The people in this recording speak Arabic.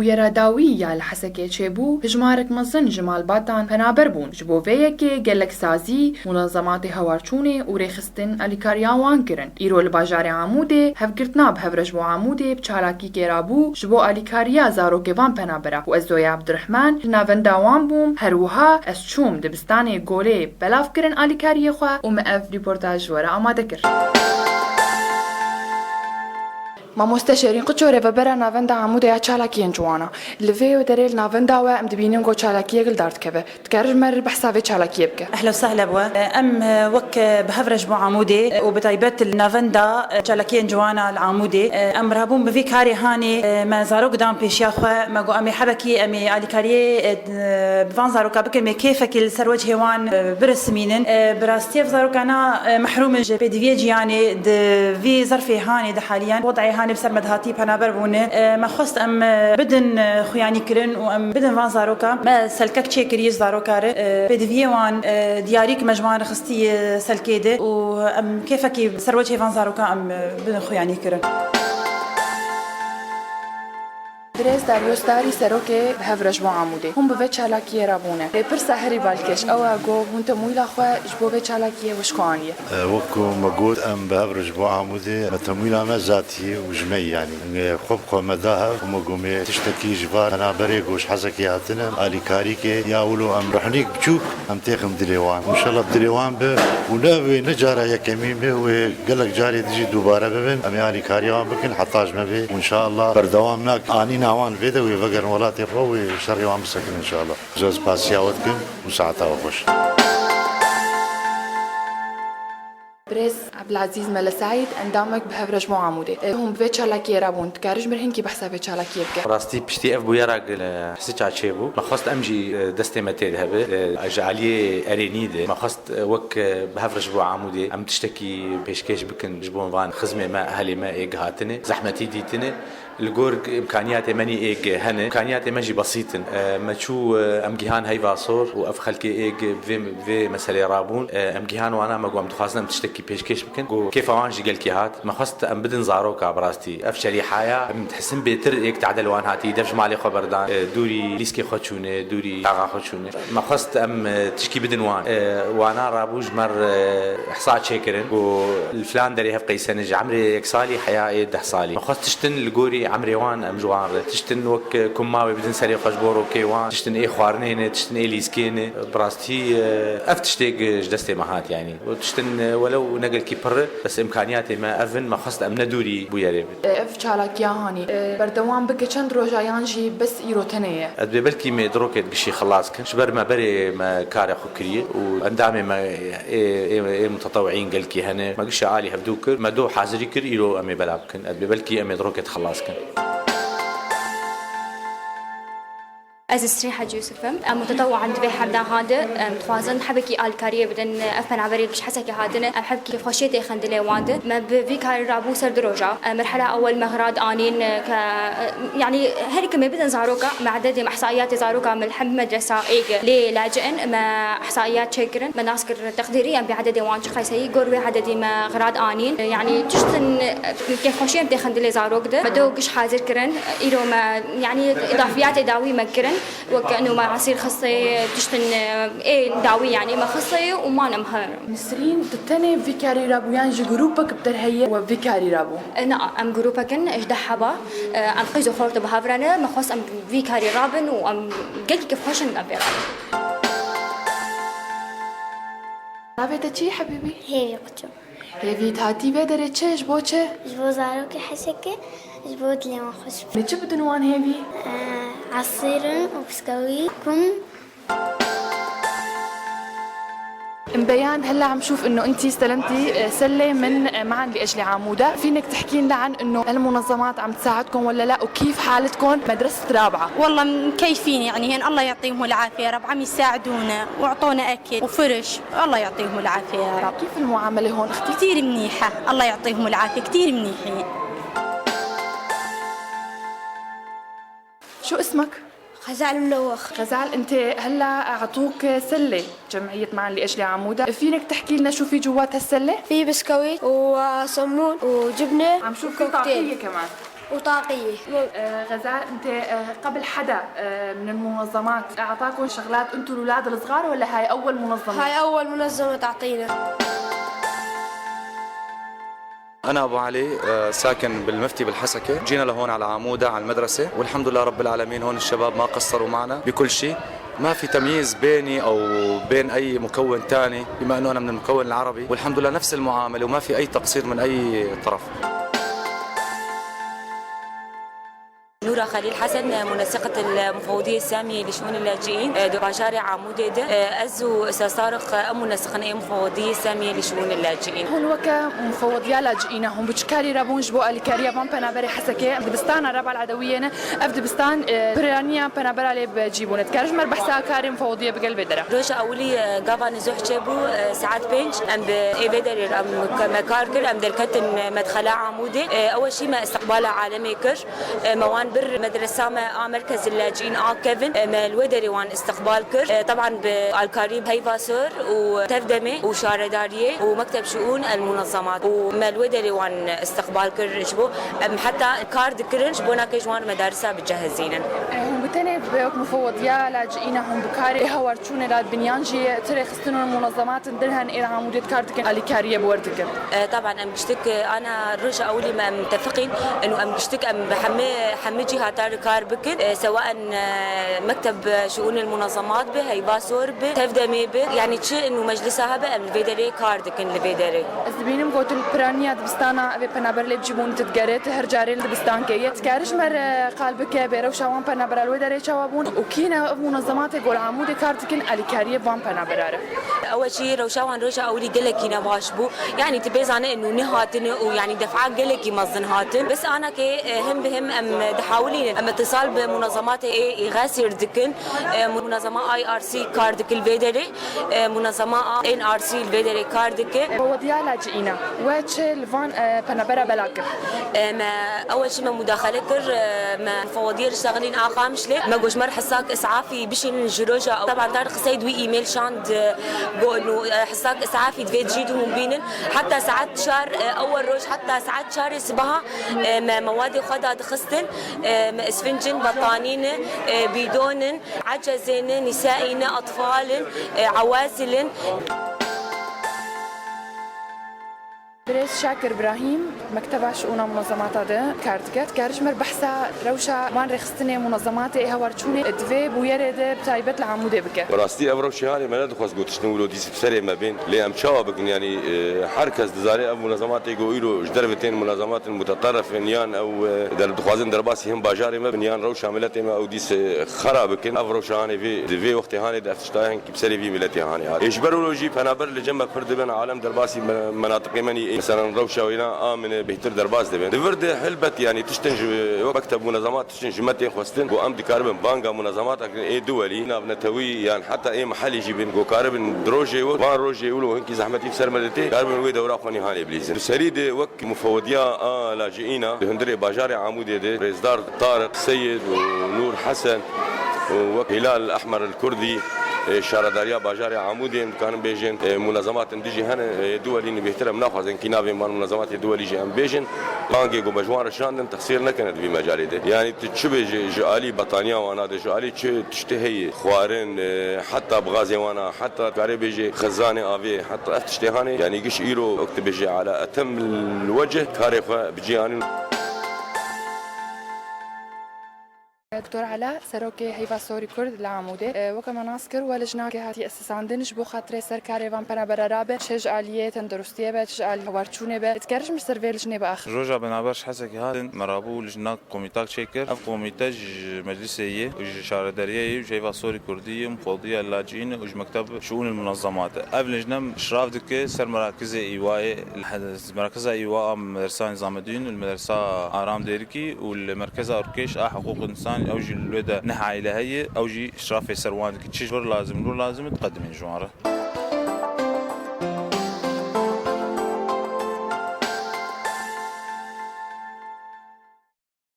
بويرا داوي يا الحسكي تشيبو هجمارك مزن جمال باتان بنابربون جبو فيكي جلك سازي منظمات هوارچوني وريخستن اليكاريا وانكرن ايرو الباجار عمودي هفگرتنا بهفرجبو عمودي بچالاكي كيرابو جبو اليكاريا زارو كيفان بنابرا وازويا عبد الرحمن نافندا وانبوم هروها اسچوم دبستاني گولي بلاف كرن اليكاريا خوا ومقف ريبورتاج ورا اماده كر ما مستشارين قطوري ببرا نافندا عمودة يا تشالاكيين جوانا لفي ودريل نافندا وام دبينين جو تشالاكيه قل دارت كبه تكرج مر بحسابي تشالاكيه بك اهلا وسهلا بوا ام وك بهفرج بو عمودة وبطيبات النافندا تشالاكيين جوانا العمودة ام رابون بفي كاري هاني ما زارو قدام بيش ياخوا ما جو امي حبكي امي الي كاري بفان زارو كابك مي كيفك السروج هيوان برسمينن براستيف زارو كانا محروم بدفيج يعني في ظرفي هاني ده حاليا وضعي بسر مدهاتي بنابر بونه ما خست ام بدن خوياني كرن وام بدن فان زاروكا ما سلكك تشيكري زاروكا بدفيوان دياريك مجموعه خستي سلكيده وام كيفك سروجي فان زاروكا ام بدن خوياني كرن دريس داريوس داري سروكي بهفرج بو عمودي هم بفي تشالاكيه رابونه برسا هري بالكش او جو هونت مويلا خو جبو في تشالاكيه وشكوانيه وكو مقول ام بهفرج بو عمودي متمويلا ما ذاتي وجمي يعني خبخو مداها ومقومي تشتكي جبار انا بريقوش حزكي هاتنا الي كاريكي ياولو ام رحنيك بشوك ام تيخم دليوان ان شاء الله بدليوان به وناوي نجاره يكمين به وقالك جاري تجي دوباره ببن ام الي كاريوان بكن حطاج ما به وان شاء الله بردوام ناك اني ناوان فيدا ويفقر ولاتي الروي شري وعم بسكن ان شاء الله جوز باسياوتكم وساعتها وخش بريس عبد العزيز ملسعيد اندامك بهفرج مو عمودي هم بفي تشالاكيه رابون تكارج مرهن كي بحسابي تشالاكيه بك راستي بشتي اف بويراق حسيت تشيبو ما خست امجي دستي متي هبه اجعليه ارينيد ما خست وك بهفرج بو عمودي ام تشتكي بيشكيش بكن جبون فان خزمه ما اهلي ما ايج هاتني زحمتي ديتني الجور امكانياتي ماني ايج هن امكانياتي ماجي بسيطن ما شو ام جيهان هاي باصور وافخل كي ايج في مساله رابون ام جيهان وانا ما قوم تخاصنا تشتكي بيشكيش بكن كيف وانجي قال كي هات ما خست ام بدن زاروكا براستي افشلي حياه متحسن بيتر ايك تعدل وان هاتي دفج مالي خبردان دوري ليسكي خوتشونه دوري طاغا خوتشونه ما خست ام تشكي بدن وان وانا رابوج مر احصاء شيكرن والفلان دري هف قيسنج عمري اكسالي حياه ده صالي ما خست تشتن الجوري عمري وان ام جوار تشتن وك كماوي بدن سري خشبورو كيوان تشتن اي خوارنين تشتن اي ليسكين براستي افتشتيق جدستي مهات يعني وتشتن ولو نقل كيبر بس امكانياتي ما افن ما خست ام ندوري بويا اف تشالك يا هاني بردوان بك چند روجا يانجي بس ايروتنيه ادبي بلكي مي دروكت قشي خلاص كن شبر ما بري ما كاري خوكري واندامي ما اي متطوعين قالكي هنا ما قشي عالي هبدوكر ما دو حاضري كر يرو امي بلابكن ادبي بلكي امي دروكت خلاص كن أزس ريحة يوسف متطوعة عند بي حبدا هذا متوازن حبكي الكارية بدن أفن عبريل بش حسكي هادنا حبكي خشيتي خندلي واند ما بفي كار رابو سر دروجة مرحلة أول مغراد آنين ك يعني هريك ما بدن زاروكا مع عدد إحصائيات زاروكا من الحب مدرسة إيج لي لاجئن ما إحصائيات شكرن ما ناسكر تقديريا بعدد وانش خيسي قروي عدد مغراد آنين يعني تشتن كيف خشيتي خندلي زاروك ده بدوقش حاضر كرن إيرو ما يعني إضافيات داوي مكرن وكأنه ما عصير خصي تشتن ايه داوي يعني ما خصي وما نمهر نسرين تتني فيكاري رابو يانجي جروبك بترهية وفيكاري رابو نعم ام جروبكن اجده حبا ام قيزو خورت بهافرانا ما خص ام فيكاري رابن وام قلت كيف خوشن ام رابن رابطة چي حبيبي؟ هيفي قطو هيفي تهاتي بدري چه جبو چه؟ جبو زاروكي حسكي جبو دليوان خوش نچه بدنوان هيفي؟ عصير وبسكويت كم مبيان هلا عم شوف انه انتي استلمتي سله من معن لاجل عموده، فينك تحكي لنا عن انه المنظمات عم تساعدكم ولا لا وكيف حالتكم مدرسه رابعه؟ والله مكيفين يعني هن الله يعطيهم العافيه يا رب عم يساعدونا واعطونا اكل وفرش الله يعطيهم العافيه يا رب. كيف المعامله هون اختي؟ كثير منيحه الله يعطيهم العافيه كثير منيحين. شو اسمك؟ غزال ملوخ. غزال انت هلا اعطوك سله جمعيه معن لاجل عموده، فينك تحكي لنا شو في جوات هالسله؟ في بسكويت وصمون وجبنه عم شوف في طاقيه كمان. وطاقية. غزال، انت قبل حدا من المنظمات اعطاكم شغلات انتم الاولاد الصغار ولا هاي اول منظمه؟ هاي أول منظمة تعطينا. أنا أبو علي، ساكن بالمفتي بالحسكة. جينا لهون على عمودة على المدرسة، والحمد لله رب العالمين هون الشباب ما قصروا معنا بكل شيء. ما في تمييز بيني أو بين أي مكون تاني، بما أنه أنا من المكون العربي، والحمد لله نفس المعاملة وما في أي تقصير من أي طرف. نورة خليل حسن، منسقة المفوضية السامية لشؤون اللاجئين بشارع عمودة. أزو ساسارق منسقة مفوضية السامية لشؤون اللاجئين. هون وكا مفوضية لاجئين هم بتشكاري رابون جبو الكاريا بان بنابري حسكة دبستان ربع العدوية دبستان برانيا بنابري عليه بجيبون تكارج مربحسا كاري مفوضية بقلب درا. روشا أولي قافان زوج جبو ساعات بينج أم بإيفيدر أم مكاركر أم دركتن مدخلة عمودة. أول شيء ما استقبال عالمي كر موان بر مدرسة ما مركز اللاجئين كيفن ما الودري وان استقبال كر طبعا بالكاريب هيفا سور وتفدمي وشاردارية ومكتب شؤون المنظمات وما الودري وان استقبال كر جبو حتى كارد كرن جبونا كجوان مدارسة بتجهزين. هم بتاني بوك مفوضية لاجئين هم بكاري هورتشون لاد بنيانجي تري خستنوا المنظمات ندرهن إلى عمودية كاردكن الكارية بوردكن. طبعا أم بشتك أنا رجع أولي ما متفقين إنه أم بشتك أم حمجي هاتار كار بكن سواء مكتب شؤون المنظمات به هي باسور به تفدمي به يعني شيء إنه مجلسها به أم الفيدري كاردكن الفيدري. أزبينم قلت البرانيا دبستانا في بنابر اللي بجيبون تتجرت هرجاري دبستان كيه تكارج مر قلبك بيروشاوان بنابر الودري شوابون وكينا منظمات يقول عمودة كاردكن الكارية بان بنابراره. أول شيء روشاوان رجع أولي قلك نباشبو يعني تبيزانه إنه نهاتن ويعني دفعات قلك يمزن هاتن بس أنا كي هم بهم أم دحاولين أم اتصال بمنظمات يغاسر دكن منظمة IRC كاردك الفيدري منظمة NRC الفيدري كاردك. فوضية لاجئين وش الفان بنابرة بلاكر. ما أول شيء ما مداخلة كر ما فوضية شغالين آخامش ليه ما جوش مر حساك إسعافي بشين جروجا طبعا تعرف سيد وي إيميل شاند جو إنه حساك إسعافي تفيد جيدهم بينن حتى ساعات شهر أول روج حتى ساعات شهر يسبها مواد خدا دخستن اسفنجن بطانين بيدون عجزين نسائين أطفال عوازل. بريس شاكر إبراهيم مكتب شؤون منظمات هذا كاردكت كارج مر بحثا روشا وان رخصتني منظمات إيه ورشوني دفي بويرد بتايبت العمودة بك. براستي أبروشي هاني ما ندخل قلت شنو ولو ديس بسرعة ما بين ليه أمشاوب يعني حركة دزاري أو منظمات يقولوا جدربتين منظمات المتطرف نيان أو در دخوازن درباسي هم باجاري ما بنيان روشا ملتي ما أو ديس خراب كن أبروشي هاني في دفي وقت هاني دفتشتاهن كبسري في ملتي هاني يجبروا لو جي فنابر لجمع فرد بين عالم درباسي مناطق مني مثلا روشا وينا آمن بيتر درباس دبن دفرد حلبت يعني تشتنج مكتب منظمات تشتنج متى خواستن وأم دكاربن بانجا منظمات أي دولي نتوي يعني حتى أي محل يجيبن جو كاربن دروجي وان روجي يقولوا هنك زحمتي بسر مدتي كاربن ويدا وراقوني هاني بليز سريد وك مفوضية لاجئين بهندري باجاري عمودي ده رئيسدار طارق سيد ونور حسن وك هلال الأحمر الكردي شارداريا باجاري عمودي كانوا بيجين منظمات انديجي هن دولي بيحترم ناخذ كينافي من منظمات الدولي جي ام بيجين بانجي جو بجوار شان تخسير نكنت في مجال ده يعني تشبه جالي بطانيا وانا ده جالي تشتهي خوارن حتى بغازي وانا حتى كاري بيجي خزانه افي حتى تشتهاني يعني قش ايرو وقت بيجي على اتم الوجه كاري بيجي دكتور علاء سروكي هيفا سوري كرد العمودة وكما ناسكر ولجناك هاتي أساس عندنش بو خاطري سركاري وان بنابر رابع شج آلية تندرستية با شج آلية هوارتشونة با تكرج مش سرفي لجنة بآخر روجا بنابرش حسكي هاتن مرابو لجناك كوميتاك شكر أف كوميتاج مجلسية وج شاردارية وج هيفا سوري كردية مفوضية اللاجئين وج مكتب شؤون المنظمات قبل لجنة إشراف دكي سر مراكز إيواء مراكز إيواء مدرسة نظام الدين والمدرسة آرام ديركي والمركز أوركيش حقوق الإنسان أوجي الودا نحى إلى هي أوجي إشراف سروان كتشجر لازم تقدم الجوارة.